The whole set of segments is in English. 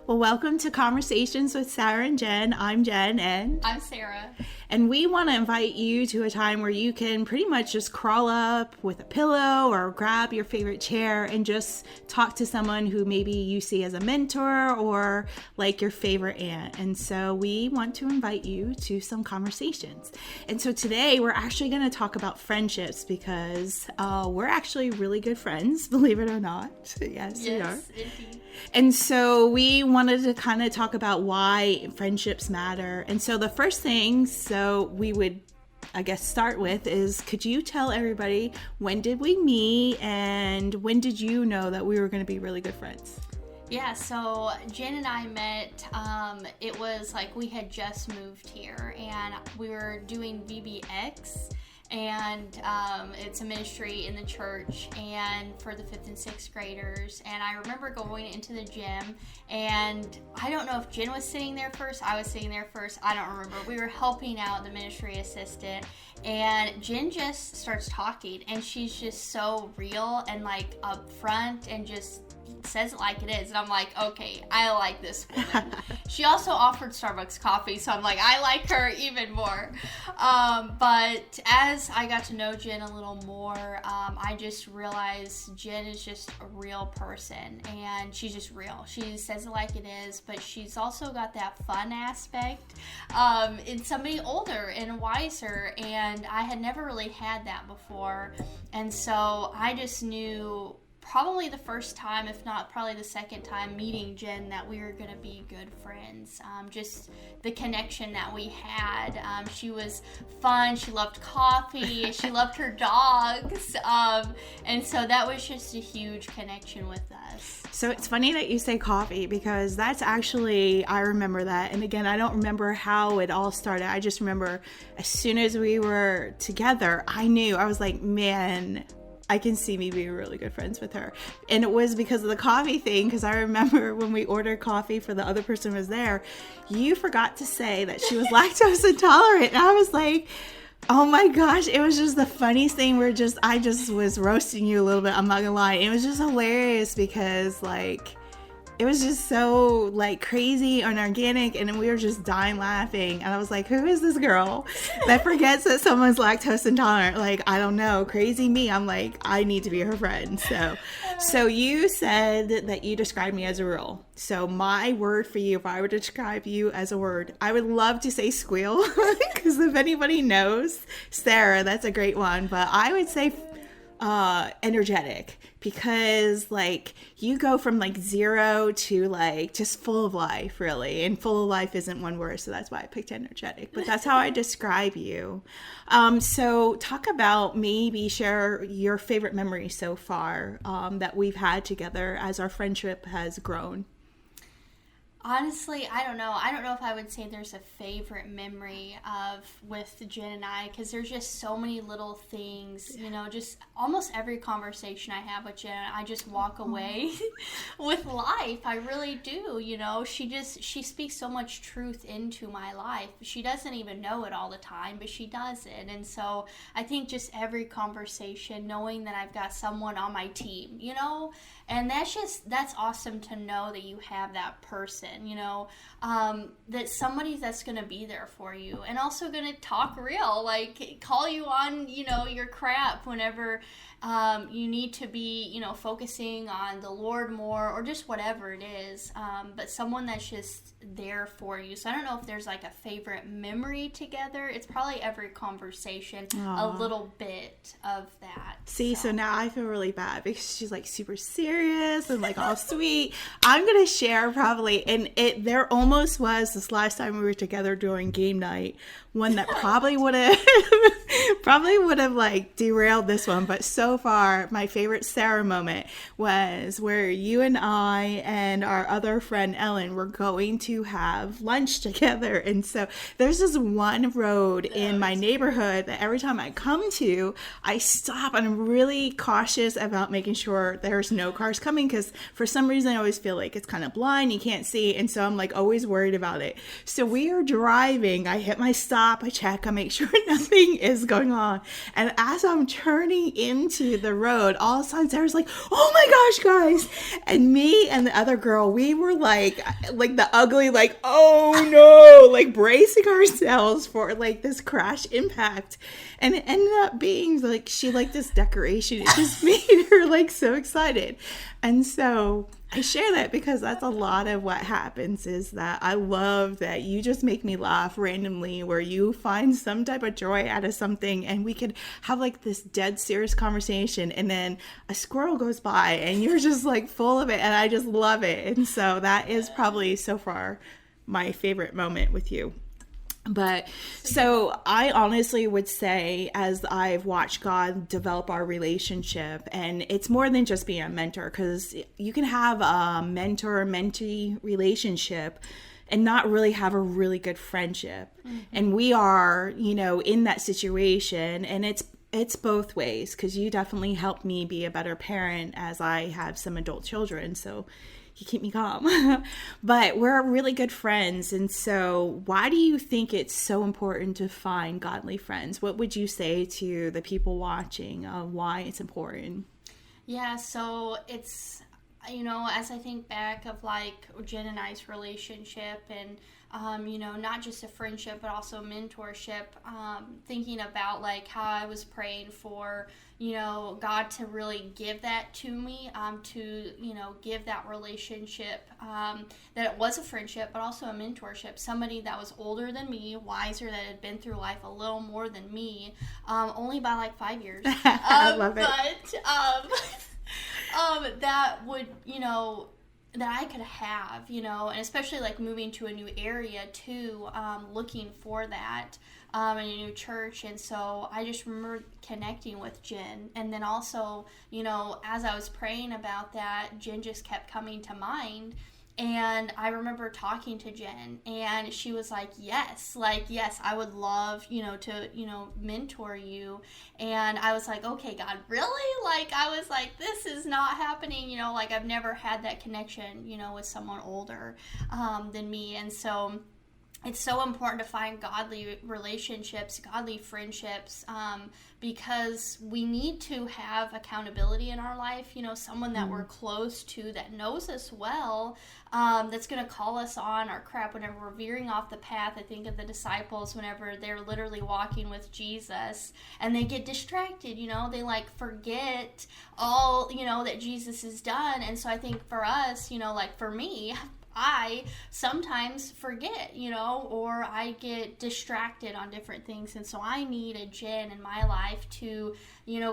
Well, welcome to Conversations with Sarah and Jen. I'm Jen and I'm Sarah. And we want to invite you to a time where you can pretty much just crawl up with a pillow or grab your favorite chair and just talk to someone who maybe you see as a mentor or like your favorite aunt. And so we want to invite you to some conversations. And so today we're actually going to talk about friendships because we're actually really good friends, believe it or not. Yes, we are. Indeed. And so we wanted to kind of talk about why friendships matter. And so the first thing, so we would, I guess, start with is, could you tell everybody, when did we meet and when did you know that we were going to be really good friends? Yeah, so Jen and I met, it was like we had just moved here and we were doing VBX. And it's a ministry in the church and for the 5th and 6th graders. And I remember going into the gym, and I don't know if Jen was sitting there first, I was sitting there first, I don't remember. We were helping out the ministry assistant, and Jen just starts talking, and she's just so real and like upfront and just says it like it is. And I'm like, okay, I like this woman. She also offered Starbucks coffee, so I'm like, I like her even more. But as I got to know Jen a little more, I just realized Jen is just a real person, and she's just real. She says it like it is, but she's also got that fun aspect. It's somebody older and wiser, and I had never really had that before. And so I just knew probably the first time, if not probably the second time meeting Jen, that we were going to be good friends. Just the connection that we had. She was fun. She loved coffee. She loved her dogs. And so that was just a huge connection with us. So it's funny that you say coffee because that's actually, I remember that. And again, I don't remember how it all started. I just remember as soon as we were together, I knew, I was like, man, I can see me being really good friends with her. And it was because of the coffee thing, because I remember when we ordered coffee for the other person who was there, you forgot to say that she was lactose intolerant. And I was like, oh my gosh, it was just the funniest thing. I just was roasting you a little bit. I'm not gonna lie. It was just hilarious because like, it was just so like crazy and organic, and we were just dying laughing. And I was like, who is this girl that forgets that someone's lactose intolerant? Like, I don't know, crazy me. I'm like, I need to be her friend. So you said that you described me as a rule. So my word for you, if I were to describe you as a word, I would love to say squeal because if anybody knows Sarah, that's a great one. But I would say energetic, because like you go from like zero to like just full of life, really. And full of life isn't one word, so that's why I picked energetic, but that's how I describe you. So talk about, maybe share your favorite memory so far that we've had together as our friendship has grown. Honestly, I don't know. I don't know if I would say there's a favorite memory with Jen and I, because there's just so many little things, you know, just almost every conversation I have with Jen, I just walk away with life. I really do, you know. She speaks so much truth into my life. She doesn't even know it all the time, but she does it. And so I think just every conversation, knowing that I've got someone on my team, you know, and that's awesome to know that you have that person, you know, that somebody that's going to be there for you and also going to talk real, like call you on, you know, your crap whenever you need to be, you know, focusing on the Lord more or just whatever it is, but someone that's just there for you. So I don't know if there's like a favorite memory together. It's probably every conversation, a little bit of that. See, so now I feel really bad because she's like super serious and like all sweet. I'm going to share probably, and there almost was this last time we were together during game night, one that probably would have like derailed this one. But so far, my favorite Sarah moment was where you and I and our other friend Ellen were going to have lunch together. And so there's this one road in my neighborhood that every time I come to, I stop and I'm really cautious about making sure there's no cars car's coming, because for some reason I always feel like it's kind of blind, you can't see, and so I'm like always worried about it. So we are driving, I hit my stop, I check, I make sure nothing is going on, and as I'm turning into the road, all of a sudden Sarah's like, oh my gosh, guys, and me and the other girl, we were like the ugly, like, oh no, like bracing ourselves for like this crash impact. And it ended up being like she liked this decoration. It just made her like so excited. And so I share that because that's a lot of what happens, is that I love that you just make me laugh randomly, where you find some type of joy out of something, and we could have like this dead serious conversation, and then a squirrel goes by and you're just like full of it, and I just love it. And so that is probably so far my favorite moment with you. But so I honestly would say, as I've watched God develop our relationship, and it's more than just being a mentor, because you can have a mentor-mentee relationship and not really have a really good friendship. Mm-hmm. And we are, in that situation, and it's both ways, because you definitely helped me be a better parent as I have some adult children. So you keep me calm. But we're really good friends. And so why do you think it's so important to find godly friends? What would you say to the people watching why it's important? Yeah, so it's, as I think back of like Jen and I's relationship, and not just a friendship, but also mentorship, thinking about like how I was praying for, God to really give that to me, to, give that relationship, that it was a friendship, but also a mentorship, somebody that was older than me, wiser, that had been through life a little more than me, only by like 5 years. I love it. But, that would, that I could have, and especially like moving to a new area too, looking for that, in a new church. And so I just remember connecting with Jen, and then also, as I was praying about that, Jen just kept coming to mind. And I remember talking to Jen, and she was like, yes, I would love, to, mentor you. And I was like, okay, God, really? Like, I was like, this is not happening, like I've never had that connection, with someone older than me. And so it's so important to find godly relationships, godly friendships, because we need to have accountability in our life, someone that we're close to, that knows us well, that's going to call us on our crap whenever we're veering off the path. I think of the disciples whenever they're literally walking with Jesus and they get distracted, they like forget all, that Jesus has done. And so I think for us, like for me, I sometimes forget, or I get distracted on different things. And so I need a Jen in my life to,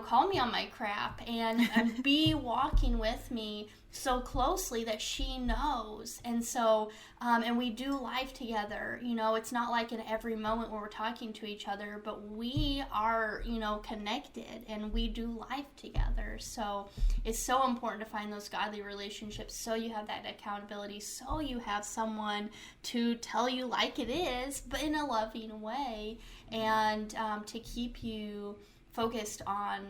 call me on my crap and be walking with me so closely that she knows. And so, and we do life together. It's not like in every moment when we're talking to each other, but we are, connected, and we do life together. So it's so important to find those godly relationships, so you have that accountability, so you have someone to tell you like it is, but in a loving way, and to keep you focused on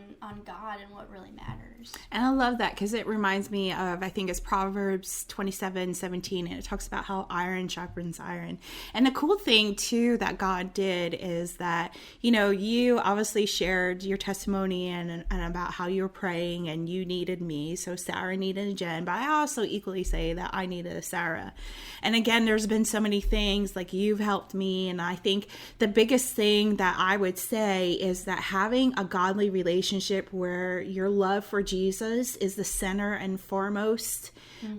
God and what really matters. And I love that, because it reminds me of, I think it's Proverbs 27:17, and it talks about how iron sharpens iron. And the cool thing too that God did is that, you obviously shared your testimony and about how you were praying and you needed me. So Sarah needed a Jen, but I also equally say that I needed a Sarah. And again, there's been so many things, like you've helped me. And I think the biggest thing that I would say is that having a godly relationship where your love for Jesus is the center and foremost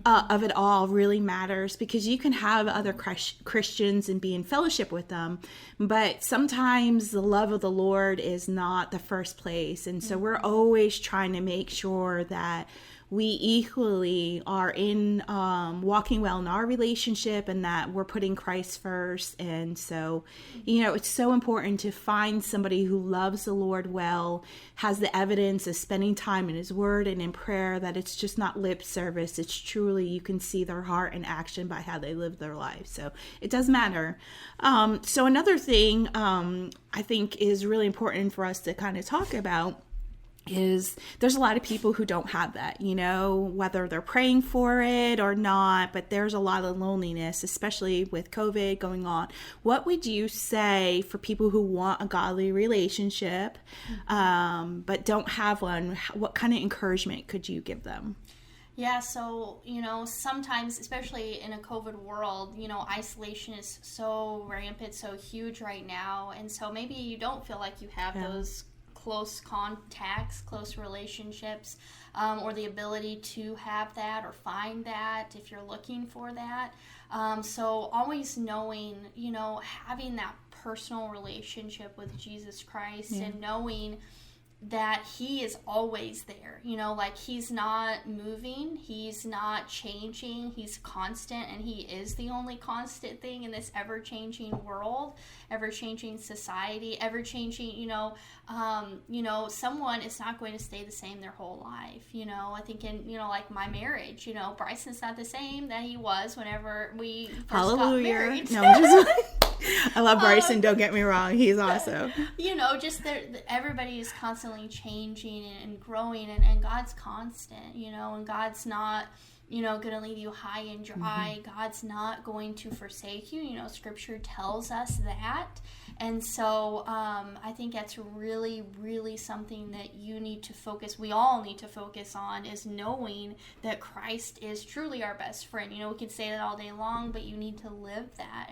of it all really matters, because you can have other Christians and be in fellowship with them, but sometimes the love of the Lord is not the first place. And so we're always trying to make sure that we equally are in walking well in our relationship, and that we're putting Christ first. And so, it's so important to find somebody who loves the Lord well, has the evidence of spending time in His Word and in prayer, that it's just not lip service. It's truly, you can see their heart in action by how they live their life. So it does matter. So another thing I think is really important for us to kind of talk about is there's a lot of people who don't have that, whether they're praying for it or not, but there's a lot of loneliness, especially with COVID going on. What would you say for people who want a godly relationship, but don't have one? What kind of encouragement could you give them? Yeah, so, sometimes, especially in a COVID world, isolation is so rampant, so huge right now. And so maybe you don't feel like you have those close contacts, close relationships, or the ability to have that or find that if you're looking for that. So always knowing, having that personal relationship with Jesus Christ and knowing that he is always there, like he's not moving, he's not changing, he's constant, and he is the only constant thing in this ever-changing world, ever-changing society, ever-changing, someone is not going to stay the same their whole life. I think in, like my marriage, Bryson's not the same that he was whenever we first got married. No, I love Bryson, don't get me wrong. He's awesome. Just everybody is constantly changing and growing, and God's constant, and God's not, going to leave you high and dry. God's not going to forsake you. Scripture tells us that. And so I think that's really, really something that you need to focus, we all need to focus on, is knowing that Christ is truly our best friend. We can say that all day long, but you need to live that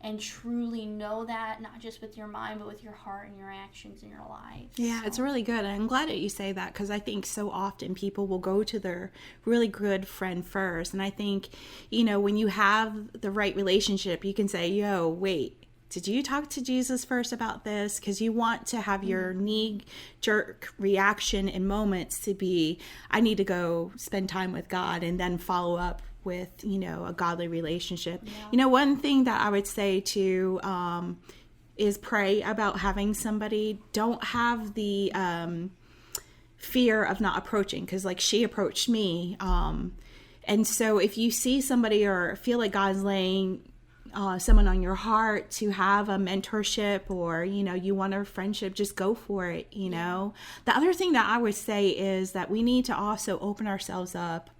and truly know that, not just with your mind, but with your heart and your actions in your life. Yeah, it's really good. I'm glad that you say that, because I think so often people will go to their really good friend first. And I think, when you have the right relationship, you can say, yo, wait, did you talk to Jesus first about this? Because you want to have your knee-jerk reaction in moments to be, I need to go spend time with God, and then follow up with, a godly relationship. Yeah. One thing that I would say to is pray about having somebody. Don't have the fear of not approaching, because like she approached me. And so if you see somebody or feel like God's laying someone on your heart to have a mentorship, or you want a friendship, just go for it. The other thing that I would say is that we need to also open ourselves up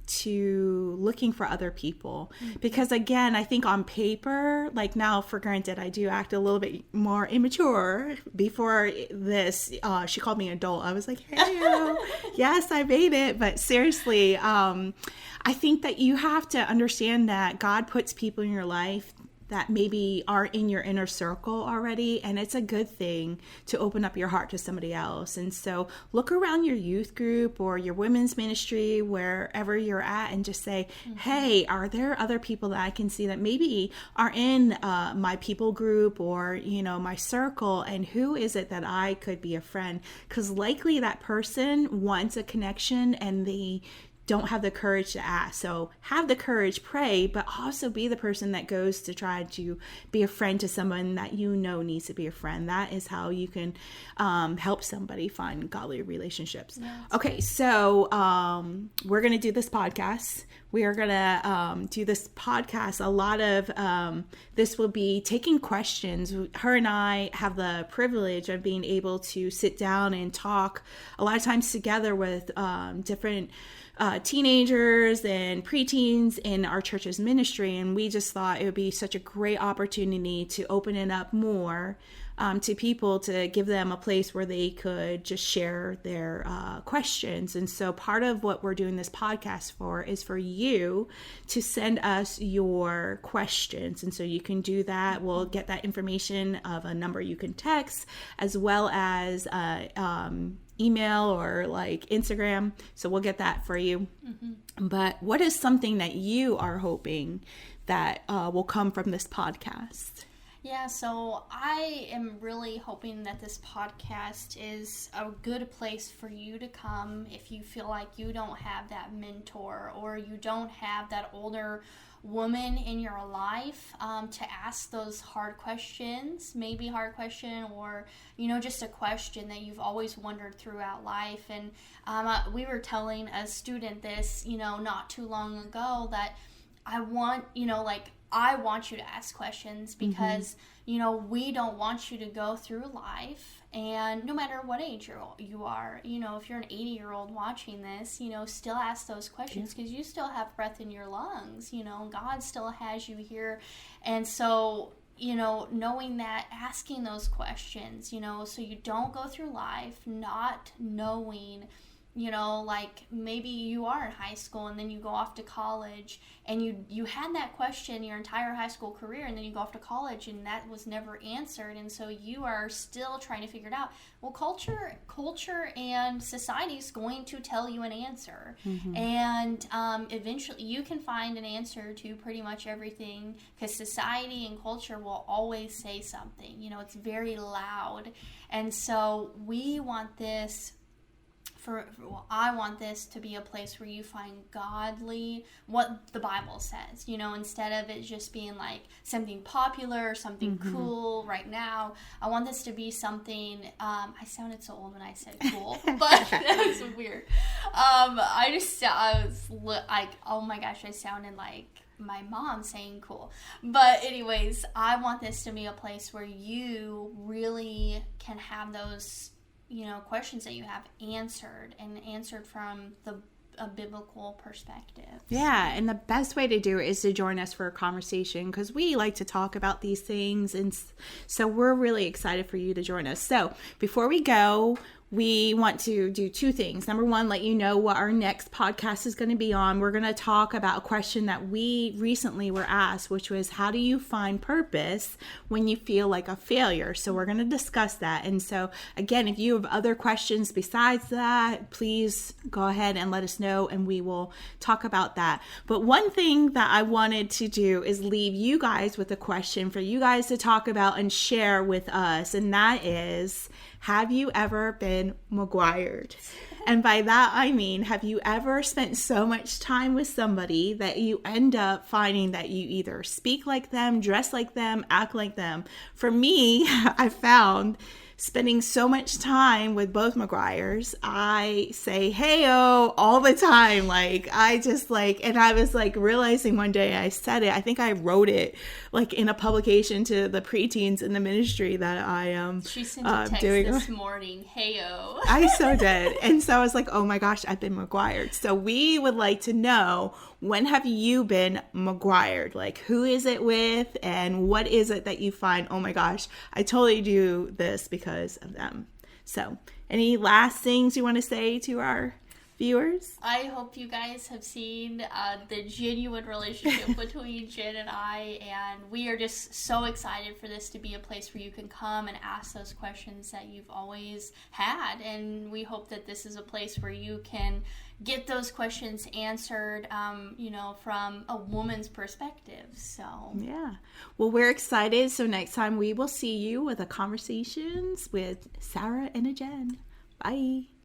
to looking for other people, because again, I think on paper, like now, for granted, I do act a little bit more immature. Before this, she called me adult. I was like, hey, yes, I made it. But seriously, I think that you have to understand that God puts people in your life that maybe are in your inner circle already, and it's a good thing to open up your heart to somebody else. And so look around your youth group or your women's ministry, wherever you're at, and just say, hey, are there other people that I can see that maybe are in my people group or, my circle, and who is it that I could be a friend? Because likely that person wants a connection and they don't have the courage to ask. So have the courage, pray, but also be the person that goes to try to be a friend to someone that needs to be a friend. That is how you can help somebody find godly relationships. Yeah, okay, so we're going to do this podcast. We are going to do this podcast. A lot of this will be taking questions. Her and I have the privilege of being able to sit down and talk a lot of times together with different teenagers and preteens in our church's ministry, and we just thought it would be such a great opportunity to open it up more to people, to give them a place where they could just share their questions. And so part of what we're doing this podcast for is for you to send us your questions. And so you can do that. We'll get that information of a number you can text, as well as email or like Instagram. So we'll get that for you. But what is something that you are hoping that will come from this podcast? Yeah, so I am really hoping that this podcast is a good place for you to come if you feel like you don't have that mentor, or you don't have that older woman in your life to ask those hard questions, maybe hard question, or just a question that you've always wondered throughout life. And we were telling a student this not too long ago, that I want I want you to ask questions because, you know, we don't want you to go through life, and no matter what age you are, you know, if you're an 80-year-old watching this, you know, still ask those questions because you still have breath in your lungs, you know, God still has you here. And so, you know, knowing that, asking those questions, you know, so you don't go through life not knowing, you know, like maybe you are in high school and then you go off to college and you had that question your entire high school career, and then you go off to college and that was never answered, and so you are still trying to figure it out. Well, culture and society is going to tell you an answer, and eventually you can find an answer to pretty much everything, because society and culture will always say something. You know, it's very loud, and so we want this. I want this to be a place where you find godly, what the Bible says, you know, instead of it just being like something popular, something cool right now. I want this to be something, I sounded so old when I said cool, but that was weird. I was like, oh my gosh, I sounded like my mom saying cool. But anyways, I want this to be a place where you really can have those, you know, questions that you have answered from a biblical perspective. Yeah, and the best way to do it is to join us for a conversation, because we like to talk about these things, and so we're really excited for you to join us. So before we go, we want to do two things. Number one, let you know what our next podcast is going to be on. We're going to talk about a question that we recently were asked, which was, how do you find purpose when you feel like a failure? So we're going to discuss that. And so again, if you have other questions besides that, please go ahead and let us know and we will talk about that. But one thing that I wanted to do is leave you guys with a question for you guys to talk about and share with us. And that is, have you ever been McGuired? And by that, I mean, have you ever spent so much time with somebody that you end up finding that you either speak like them, dress like them, act like them? For me, I found spending so much time with both McGuires, I say hey-o all the time. Like, I just like, and I was like realizing one day I said it, I think I wrote it like in a publication to the preteens in the ministry that I am She sent a text this morning, hey-o. I so did. And so I was like, oh my gosh, I've been McGuired. So we would like to know, when have you been McGuired? Like, who is it with, and what is it that you find, oh my gosh, I totally do this because of them? So any last things you want to say to our viewers? I hope you guys have seen the genuine relationship between Jen and I, and we are just so excited for this to be a place where you can come and ask those questions that you've always had, and we hope that this is a place where you can get those questions answered, you know, from a woman's perspective. So yeah, well, we're excited. So next time we will see you with a conversations with Sarah and a Jen. Bye.